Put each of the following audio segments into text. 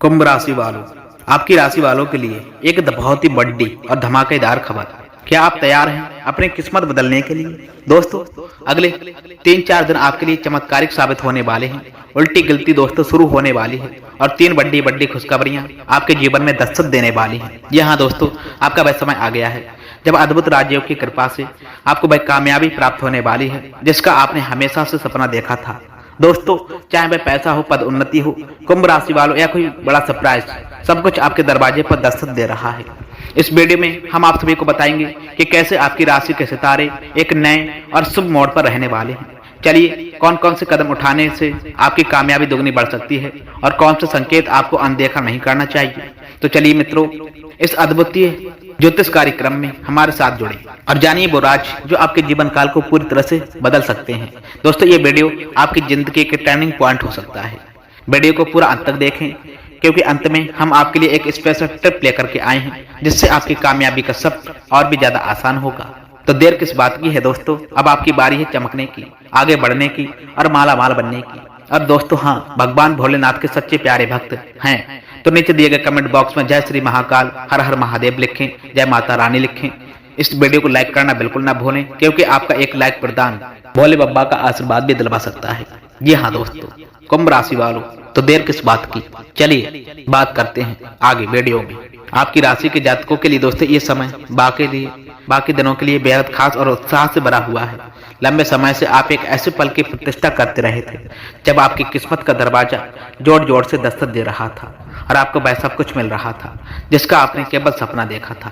कुंभ राशि वालों, आपकी राशि वालों के लिए एक बहुत ही बड़ी और धमाकेदार खबर। क्या आप तैयार हैं अपनी किस्मत बदलने के लिए? दोस्तों, अगले 3-4 दिन आपके लिए चमत्कारिक साबित होने वाले हैं। उल्टी गिलती दोस्तों शुरू होने वाली है और 3 बड़ी बड़ी खुशखबरियां आपके जीवन में दस्तक देने वाली हैं। जी हाँ दोस्तों, आपका वह समय आ गया है जब अद्भुत राजयोग की कृपा से आपको वह कामयाबी प्राप्त होने वाली है जिसका आपने हमेशा से सपना देखा था। दोस्तों, चाहे वह पैसा हो, पद उन्नति हो, कुंभ राशि वालों या कोई बड़ा सरप्राइज, सब कुछ आपके दरवाजे पर दस्तक दे रहा है। इस वीडियो में हम आप सभी को बताएंगे कि कैसे आपकी राशि के सितारे एक नए और शुभ मोड़ पर रहने वाले हैं। चलिए, कौन कौन से कदम उठाने से आपकी कामयाबी दोगुनी बढ़ सकती है और कौन से संकेत आपको अनदेखा नहीं करना चाहिए। तो चलिए मित्रों, इस अद्भुतीय ज्योतिष कार्यक्रम में हमारे साथ जुड़े और जानिए वो राज जो आपके जीवन काल को पूरी तरह से बदल सकते हैं। दोस्तों, ये वीडियो आपकी जिंदगी के टर्निंग पॉइंट हो सकता है। वीडियो को पूरा अंत तक देखें क्योंकि अंत में हम आपके लिए एक स्पेशल टिप लेकर के आए हैं जिससे आपकी कामयाबी का सफर और भी ज्यादा आसान होगा। तो देर किस बात की है दोस्तों, अब आपकी बारी है चमकने की, आगे बढ़ने की और माला माल बनने की। और दोस्तों हाँ, भगवान भोलेनाथ के सच्चे प्यारे भक्त हैं तो नीचे दिए गए कमेंट बॉक्स में जय श्री महाकाल, हर हर महादेव लिखें, जय माता रानी लिखें। इस वीडियो को लाइक करना बिल्कुल ना भूलें क्योंकि आपका एक लाइक प्रदान भोले बाबा का आशीर्वाद भी दिलवा सकता है। जी हाँ दोस्तों, कुंभ राशि वालों, तो देर किस बात की, चलिए बात करते हैं आगे वीडियो में। आपकी राशि के जातकों के लिए दोस्तों ये समय बाकी दिनों के लिए बेहद खास और उत्साह से भरा हुआ है। लंबे समय से आप एक ऐसे पल की प्रतिष्ठा करते रहे थे जब आपकी किस्मत का दरवाजा जोर जोर से दस्तक दे रहा था और आपको वह सब कुछ मिल रहा था जिसका आपने केवल सपना देखा था।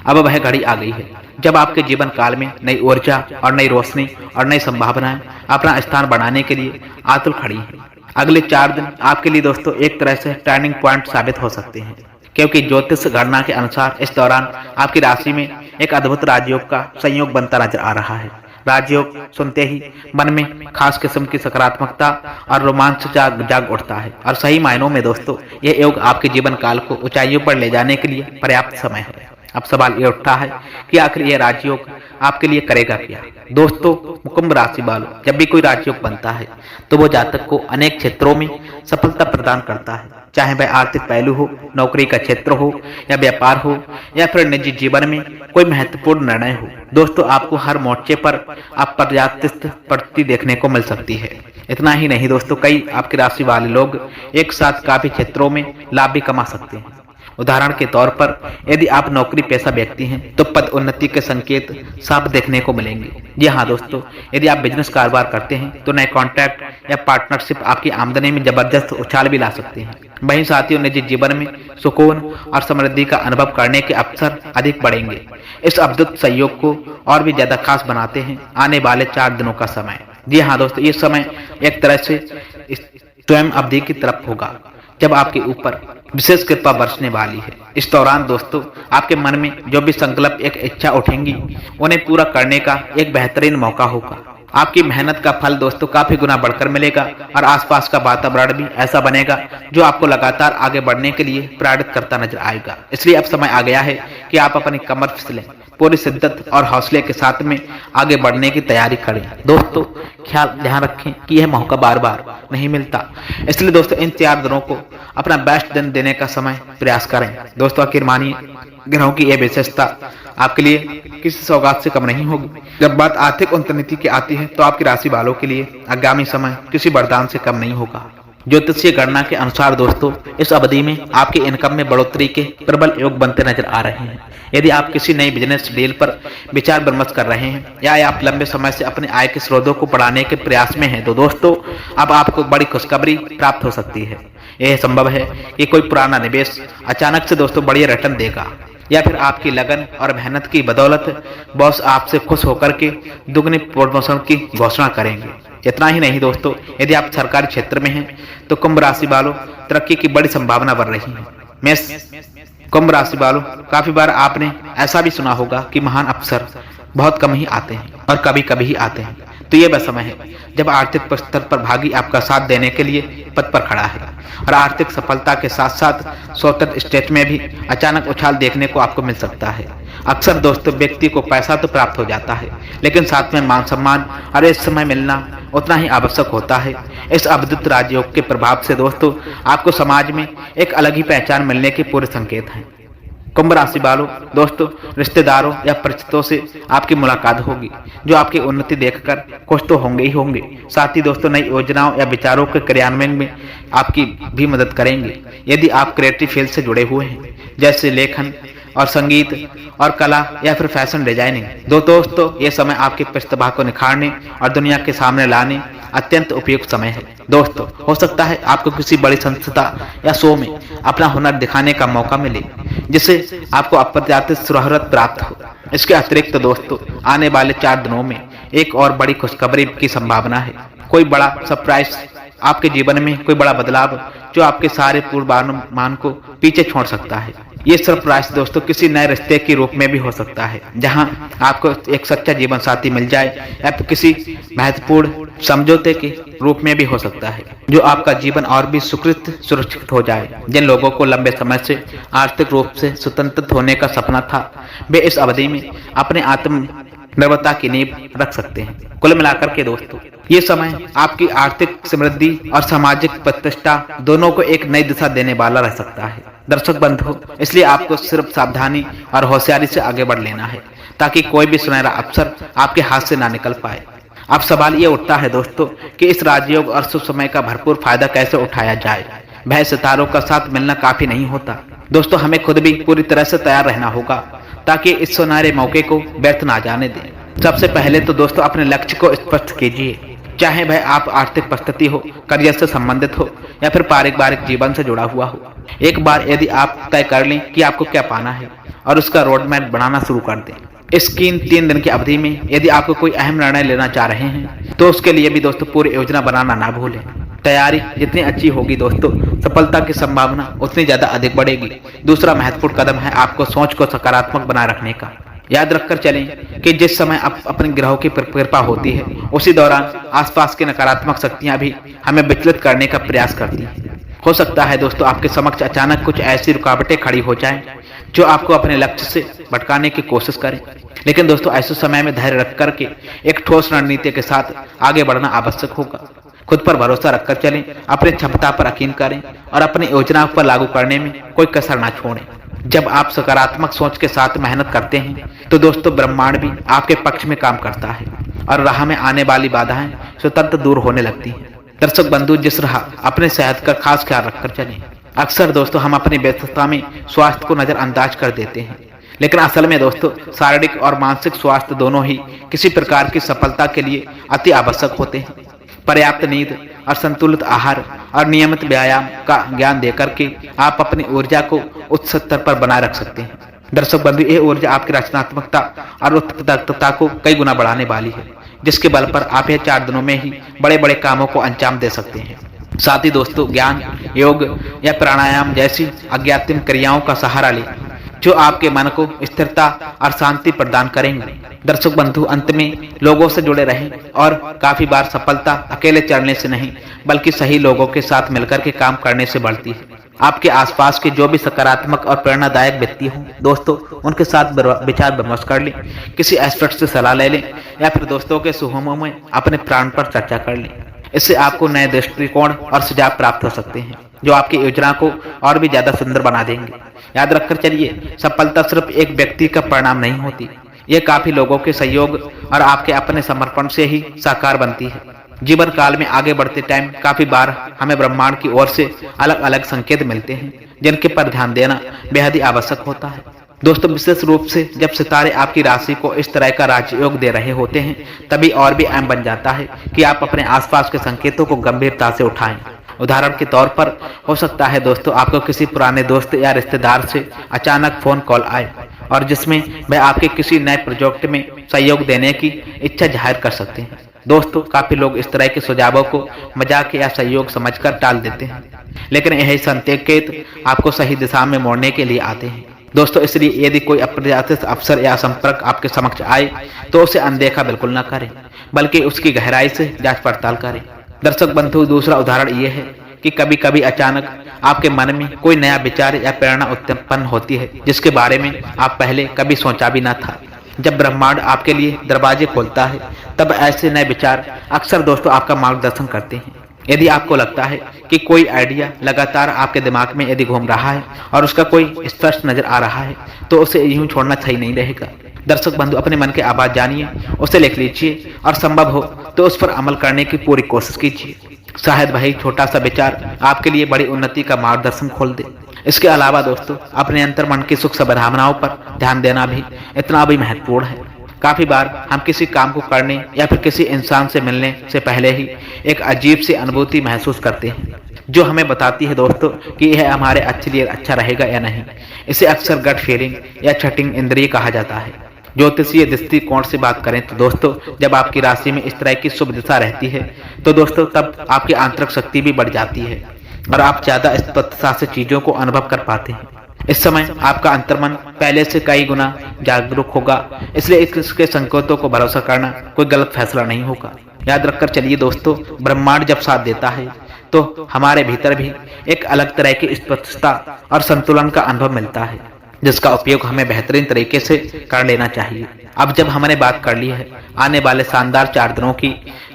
अब वह घड़ी आ गई है जब आपके जीवन काल में नई ऊर्जा और नई रोशनी और नई संभावनाएं अपना स्थान बनाने के लिए आतुर खड़ी हैं। अगले 4 दिन आपके लिए दोस्तों एक तरह से टर्निंग पॉइंट साबित हो सकते हैं क्योंकि ज्योतिष गणना के अनुसार इस दौरान आपकी राशि में एक अद्भुत राजयोग का संयोग बनता नजर आ रहा है। राजयोग सुनते ही मन में खास किस्म की सकारात्मकता और रोमांच जाग उठता है और सही मायनों में दोस्तों यह योग आपके जीवन काल को ऊंचाइयों पर ले जाने के लिए पर्याप्त समय है। अब सवाल ये उठता है कि आखिर यह राजयोग आपके लिए करेगा क्या। दोस्तों, कुंभ राशि वालों, जब भी कोई राजयोग बनता है तो वो जातक को अनेक क्षेत्रों में सफलता प्रदान करता है, चाहे वह आर्थिक पहलू हो, नौकरी का क्षेत्र हो या व्यापार हो या फिर निजी जीवन में कोई महत्वपूर्ण निर्णय हो। दोस्तों, आपको हर मोर्चे पर आप पर्याप्त प्रगति देखने को मिल सकती है। इतना ही नहीं दोस्तों, कई आपकी राशि वाले लोग एक साथ काफी क्षेत्रों में लाभ भी कमा सकते हैं। उदाहरण के तौर पर यदि आप नौकरी पेशा व्यक्ति हैं तो पद उन्नति के संकेत साफ देखने को मिलेंगे। जी हाँ दोस्तों, यदि आप बिजनेस कारोबार करते हैं तो नए कॉन्ट्रैक्ट या पार्टनरशिप आपकी आमदनी में जबरदस्त उछाल भी ला सकते हैं। वहीं साथियों, निजी जीवन में सुकून और समृद्धि का अनुभव करने के अवसर अधिक बढ़ेंगे। इस अद्भुत सहयोग को और भी ज्यादा खास बनाते हैं आने वाले 4 दिनों का समय। जी हाँ दोस्तों, ये समय एक तरह से स्वयं अवधि की तरफ होगा जब आपके ऊपर विशेष कृपा बरसने वाली है। इस दौरान दोस्तों आपके मन में जो भी संकल्प एक इच्छा उठेंगी उन्हें पूरा करने का एक बेहतरीन मौका होगा। आपकी मेहनत का फल दोस्तों काफी गुना बढ़कर मिलेगा और आसपास का वातावरण भी ऐसा बनेगा जो आपको लगातार आगे बढ़ने के लिए प्रेरित करता नजर आएगा। इसलिए अब समय आ गया है कि आप अपनी कमर फिसलें, पूरी शिद्दत और हौसले के साथ में आगे बढ़ने की तैयारी करें। दोस्तों, ध्यान रखें कि यह मौका बार बार नहीं मिलता, इसलिए दोस्तों इन 4 दिनों को अपना बेस्ट दिन देने का समय प्रयास करें। दोस्तों, आखिर मानिए, ग्रहों की यह विशेषता आपके लिए किसी सौगात से कम नहीं होगी। जब बात आर्थिक उन्नति की आती है तो आपकी राशि वालों के लिए आगामी समय किसी वरदान से कम नहीं होगा। ज्योतिषीय गणना के अनुसार दोस्तों इस अवधि में आपके इनकम में बढ़ोतरी के प्रबल योग बनते नजर आ रहे हैं। यदि आप किसी नई बिजनेस डील पर विचार विमर्श कर रहे हैं या आप लंबे समय से अपने आय के स्रोतों को बढ़ाने के प्रयास में हैं तो दोस्तों अब आपको बड़ी खुशखबरी प्राप्त हो सकती है। यह संभव है कि कोई पुराना निवेश अचानक से दोस्तों बड़ी रिटर्न देगा या फिर आपकी लगन और मेहनत की बदौलत बॉस आपसे खुश होकर के दुगनी प्रमोशन की घोषणा करेंगे। इतना ही नहीं दोस्तों, यदि आप सरकारी क्षेत्र में हैं तो कुंभ राशि वालों तरक्की की बड़ी संभावना बन रही है। कुंभ राशि वालों, काफी बार आपने ऐसा भी सुना होगा कि महान अवसर बहुत कम ही आते हैं और कभी कभी ही आते हैं। तो ये वह समय है जब आर्थिक स्तर पर भागी आपका साथ देने के लिए पद पर खड़ा है और आर्थिक सफलता के साथ साथ स्वतंत्र स्टेट में भी अचानक उछाल देखने को आपको मिल सकता है। अक्सर दोस्तों व्यक्ति को पैसा तो प्राप्त हो जाता है, लेकिन साथ में मान सम्मान और इस समय मिलना उतना ही आवश्यक होता है। इस अद्भुत राजयोग के प्रभाव से दोस्तों आपको समाज में एक अलग ही पहचान मिलने के पूरे संकेत हैं। कुंभ राशि वालों दोस्तों, रिश्तेदारों या परिचितों से आपकी मुलाकात होगी जो आपकी उन्नति देखकर खुश तो होंगे ही होंगे, साथ ही दोस्तों नई योजनाओं या विचारों के क्रियान्वयन में आपकी भी मदद करेंगे। यदि आप क्रिएटिव फील्ड से जुड़े हुए हैं जैसे लेखन और संगीत और कला या फिर फैशन डिजाइनिंग, दोस्तों ये समय आपकी प्रतिभा को निखारने और दुनिया के सामने लाने अत्यंत उपयुक्त समय है। दोस्तों हो सकता है आपको किसी बड़ी संस्था या शो में अपना हुनर दिखाने का मौका मिले जिससे आपको अप्रत्याशित शोहरत प्राप्त हो। इसके अतिरिक्त दोस्तों आने वाले 4 दिनों में एक और बड़ी खुशखबरी की संभावना है। कोई बड़ा सरप्राइज आपके जीवन में, कोई बड़ा बदलाव जो आपके सारे पूर्वानुमान को पीछे छोड़ सकता है। ये सरप्राइज दोस्तों किसी नए रिश्ते के रूप में भी हो सकता है जहां आपको एक सच्चा जीवन साथी मिल जाए, या फिर किसी महत्वपूर्ण समझौते के रूप में भी हो सकता है जो आपका जीवन और भी सुरक्षित हो जाए। जिन लोगों को लंबे समय से आर्थिक रूप से स्वतंत्र होने का सपना था, वे इस अवधि में अपने आत्मनिर्भरता की नींव रख सकते हैं। कुल मिलाकर के दोस्तों ये समय आपकी आर्थिक समृद्धि और सामाजिक प्रतिष्ठा दोनों को एक नई दिशा देने वाला रह सकता है। दर्शक बंधु, इसलिए आपको सिर्फ सावधानी और होशियारी से आगे बढ़ लेना है ताकि कोई भी सुनहरा अवसर आपके हाथ से ना निकल पाए। अब सवाल ये उठता है दोस्तों कि इस राजयोग और शुभ समय का भरपूर फायदा कैसे उठाया जाए। भय सितारों का साथ मिलना काफी नहीं होता दोस्तों, हमें खुद भी पूरी तरह से तैयार रहना होगा ताकि इस सुनहरे मौके को व्यर्थ ना जाने दें। सबसे पहले तो दोस्तों अपने लक्ष्य को स्पष्ट कीजिए, चाहे वह आप आर्थिक परिस्थिति हो, करियर से संबंधित हो या फिर पारिवारिक जीवन से जुड़ा हुआ हो। एक बार यदि आप तय कर लें कि आपको क्या पाना है और उसका रोड मैप बनाना शुरू कर दें। इसकी 3 दिन की अवधि में यदि आपको कोई अहम निर्णय लेना चाह रहे हैं तो उसके लिए भी दोस्तों पूरी योजना बनाना ना भूलें। तैयारी जितनी अच्छी होगी दोस्तों, सफलता की संभावना उतनी ज्यादा अधिक बढ़ेगी। दूसरा महत्वपूर्ण कदम है आपको सोच को सकारात्मक बनाए रखने का। याद रखकर चलें कि जिस समय अपने ग्रहों की कृपा होती है उसी दौरान आसपास की नकारात्मक शक्तियां भी हमें विचलित करने का प्रयास करती हैं। हो सकता है दोस्तों आपके समक्ष अचानक कुछ ऐसी रुकावटें खड़ी हो जाएं जो आपको अपने लक्ष्य से भटकाने की कोशिश करें, लेकिन दोस्तों ऐसे समय में धैर्य रख करके एक ठोस रणनीति के साथ आगे बढ़ना आवश्यक होगा। खुद पर भरोसा रखकर चलें, अपने क्षमता पर यकीन करें और अपनी योजना पर लागू करने में कोई कसर ना छोड़ें। जब आप सकारात्मक सोच के साथ मेहनत करते हैं तो दोस्तों ब्रह्मांड भी आपके पक्ष में काम करता है और राह में आने वाली बाधाएं स्वतंत्र दूर होने लगती हैं। दर्शक बंधु, जिस राह अपने सेहत का खास ख्याल रखकर चलें। अक्सर दोस्तों हम अपनी व्यस्तता में स्वास्थ्य को नजरअंदाज कर देते हैं, लेकिन असल में दोस्तों शारीरिक और मानसिक स्वास्थ्य दोनों ही किसी प्रकार की सफलता के लिए अति आवश्यक होते हैं। पर्याप्त नींद और संतुलित आहार और नियमित व्यायाम का ज्ञान देकर के आप अपनी ऊर्जा को उच्च स्तर पर बनाए रख सकते हैं। दर्शक बंधु, ये ऊर्जा आपकी रचनात्मकता और उत्पादकता को कई गुना बढ़ाने वाली है, जिसके बल पर आप यह 4 दिनों में ही बड़े बड़े कामों को अंजाम दे सकते हैं। साथ ही दोस्तों ज्ञान, योग या प्राणायाम जैसी अज्ञातम क्रियाओं का सहारा लें जो आपके मन को स्थिरता और शांति प्रदान करेंगे। दर्शक बंधु, अंत में लोगों से जुड़े रहें और काफी बार सफलता अकेले चढ़ने से नहीं बल्कि सही लोगों के साथ मिलकर के काम करने से बढ़ती है। आपके आसपास के जो भी सकारात्मक और प्रेरणादायक व्यक्ति हों दोस्तों, उनके साथ विचार विमर्श कर लें, किसी एक्सपर्ट से सलाह ले लें या फिर दोस्तों के समूहों में अपने प्राण पर चर्चा कर लें। इससे आपको नए दृष्टिकोण और सुझाव प्राप्त हो सकते हैं जो आपकी योजना को और भी ज्यादा सुंदर बना देंगे। याद रखकर चलिए, सफलता सिर्फ एक व्यक्ति का परिणाम नहीं होती, यह काफी लोगों के सहयोग और आपके अपने समर्पण से ही साकार बनती है। जीवन काल में आगे बढ़ते टाइम काफी बार हमें ब्रह्मांड की ओर से अलग अलग संकेत मिलते हैं जिनके पर ध्यान देना बेहद ही आवश्यक होता है। दोस्तों विशेष रूप से जब सितारे आपकी राशि को इस तरह का राजयोग दे रहे होते हैं, तभी और भी अहम बन जाता है कि आप अपने आसपास के संकेतों को गंभीरता से उठाएं। उदाहरण के तौर पर हो सकता है दोस्तों आपको किसी पुराने दोस्त या रिश्तेदार से अचानक फोन कॉल आए और जिसमें वह आपके किसी नए प्रोजेक्ट में सहयोग देने की इच्छा जाहिर कर सकते हैं। दोस्तों काफी लोग इस तरह के सुझावों को मजाक या सहयोग समझकर टाल देते हैं, लेकिन यही संकेत आपको सही दिशा में मोड़ने के लिए आते हैं। दोस्तों इसलिए यदि कोई अप्रत्याशित अवसर या संपर्क आपके समक्ष आए तो उसे अनदेखा बिल्कुल न करें, बल्कि उसकी गहराई से जांच पड़ताल करें। दर्शक बंधु, दूसरा उदाहरण ये है कि कभी कभी अचानक आपके मन में कोई नया विचार या प्रेरणा उत्पन्न होती है जिसके बारे में आप पहले कभी सोचा भी ना था। जब ब्रह्मांड आपके लिए दरवाजे खोलता है तब ऐसे नए विचार अक्सर दोस्तों आपका मार्गदर्शन करते हैं। यदि आपको लगता है कि कोई आइडिया लगातार आपके दिमाग में यदि घूम रहा है और उसका कोई स्पष्ट नजर आ रहा है तो उसे यूं छोड़ना सही नहीं रहेगा। दर्शक बंधु, अपने मन की आवाज जानिए, उसे लिख लीजिए और संभव हो तो उस पर अमल करने की पूरी कोशिश कीजिए। शायद वही छोटा सा विचार आपके लिए बड़ी उन्नति का मार्गदर्शन खोल दे। इसके अलावा दोस्तों, अपने अंतर्मन की सुख संभावनाओं पर ध्यान देना भी इतना भी महत्वपूर्ण है। काफी बार हम किसी काम को करने या फिर किसी इंसान से मिलने से पहले ही एक अजीब सी अनुभूति महसूस करते हैं जो हमें बताती है दोस्तों कि यह हमारे अच्छे लिए अच्छा रहेगा या नहीं। इसे अक्सर गट फीलिंग या छटिंग इंद्रिय कहा जाता है। ज्योतिषीय दृष्टिकोण से बात करें तो दोस्तों, जब आपकी राशि में इस तरह की शुभ दिशा रहती है तो दोस्तों तब आपकी आंतरिक शक्ति भी बढ़ जाती है और आप ज्यादा स्पष्टता से चीजों को अनुभव कर पाते हैं। इस समय आपका अंतर्मन पहले से कई गुना जागरूक होगा, इसलिए इसके संकेतों को भरोसा करना कोई गलत फैसला नहीं होगा। याद रखकर चलिए दोस्तों, ब्रह्मांड जब साथ देता है तो हमारे भीतर भी एक अलग तरह की स्पष्टता और संतुलन का अनुभव मिलता है जिसका उपयोग हमें बेहतरीन तरीके से कर लेना चाहिए। अब जब हमने बात कर ली है आने वाले शानदार 4 दिनों की,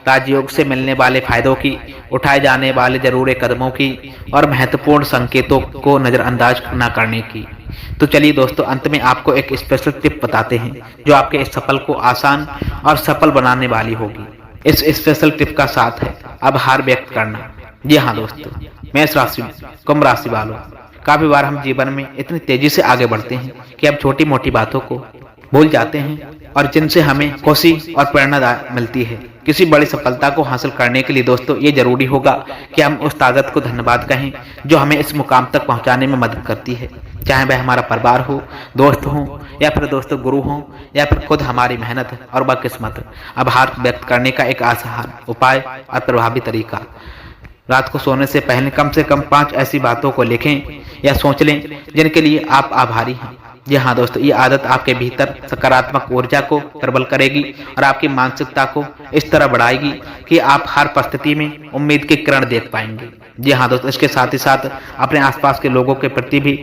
राजयोग से मिलने वाले फायदों की, उठाए जाने वाले जरूरी कदमों की और महत्वपूर्ण संकेतों को नजरअंदाज न करने की, तो चलिए दोस्तों अंत में आपको एक स्पेशल टिप बताते हैं जो आपके इस सफल को आसान और सफल बनाने वाली होगी। इस स्पेशल टिप का साथ है अब हार व्यक्त करना। जी हाँ दोस्तों, मेष राशि, कुंभ राशि वालों, काफी बार हम जीवन में इतनी तेजी से आगे बढ़ते हैं कि अब छोटी मोटी बातों को भूल जाते हैं और जिनसे हमें खुशी और प्रेरणा मिलती है। किसी बड़ी सफलता को हासिल करने के लिए दोस्तों ये जरूरी होगा कि हम उस ताकत को धन्यवाद कहें जो हमें इस मुकाम तक पहुंचाने में मदद करती है, चाहे वह हमारा परिवार हो, दोस्त हो या फिर दोस्तों गुरु हो या फिर खुद हमारी मेहनत और बदकिस्मत। अब हार व्यक्त करने का एक आसान उपाय और प्रभावी तरीका, रात को सोने से पहले कम से कम 5 ऐसी बातों को लिखें या सोच लें जिनके लिए आप आभारी हैं। जी हाँ दोस्तों, ये आदत आपके भीतर सकारात्मक ऊर्जा को प्रबल करेगी और आपकी मानसिकता को इस तरह बढ़ाएगी कि आप हर परिस्थिति में उम्मीद की किरण देख पाएंगे। जी हाँ दोस्तों, इसके साथ ही साथ अपने आसपास के लोगों के प्रति भी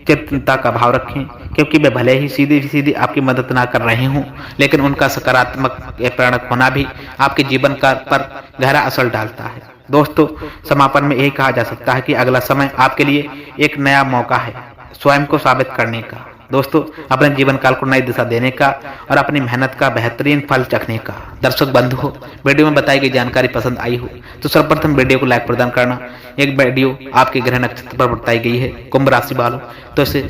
चिंता का भाव रखें, क्योंकि वे भले ही सीधी आपकी मदद ना कर रहे हों, लेकिन उनका सकारात्मक प्रेरक होना भी आपके जीवन का पर गहरा असर डालता है। दोस्तों, समापन में यही कहा जा सकता है कि अगला समय आपके लिए एक नया मौका है स्वयं को साबित करने का। दोस्तों, अपने जीवन काल को नई दिशा देने का और अपनी मेहनत का बेहतरीन फल चखने का। दर्शक बंधु हो, वीडियो में बताई गई जानकारी पसंद आई हो तो सर्वप्रथम वीडियो को लाइक प्रदान करना। एक वीडियो आपके ग्रह नक्षत्र पर बताई गई है कुंभ राशि वालों, तो इसे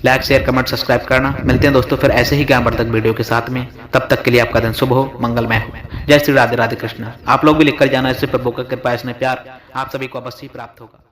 लाइक शेयर कमेंट सब्सक्राइब करना। मिलते हैं दोस्तों फिर ऐसे ही ज्ञानवर्धक वीडियो के साथ में। तब तक के लिए आपका दिन शुभ हो, मंगलमय हो। जय श्री राधे राधे कृष्ण। आप लोग भी लिखकर जाना, इससे प्रभु का कृपा, इसमें प्यार आप सभी को अवश्य प्राप्त होगा।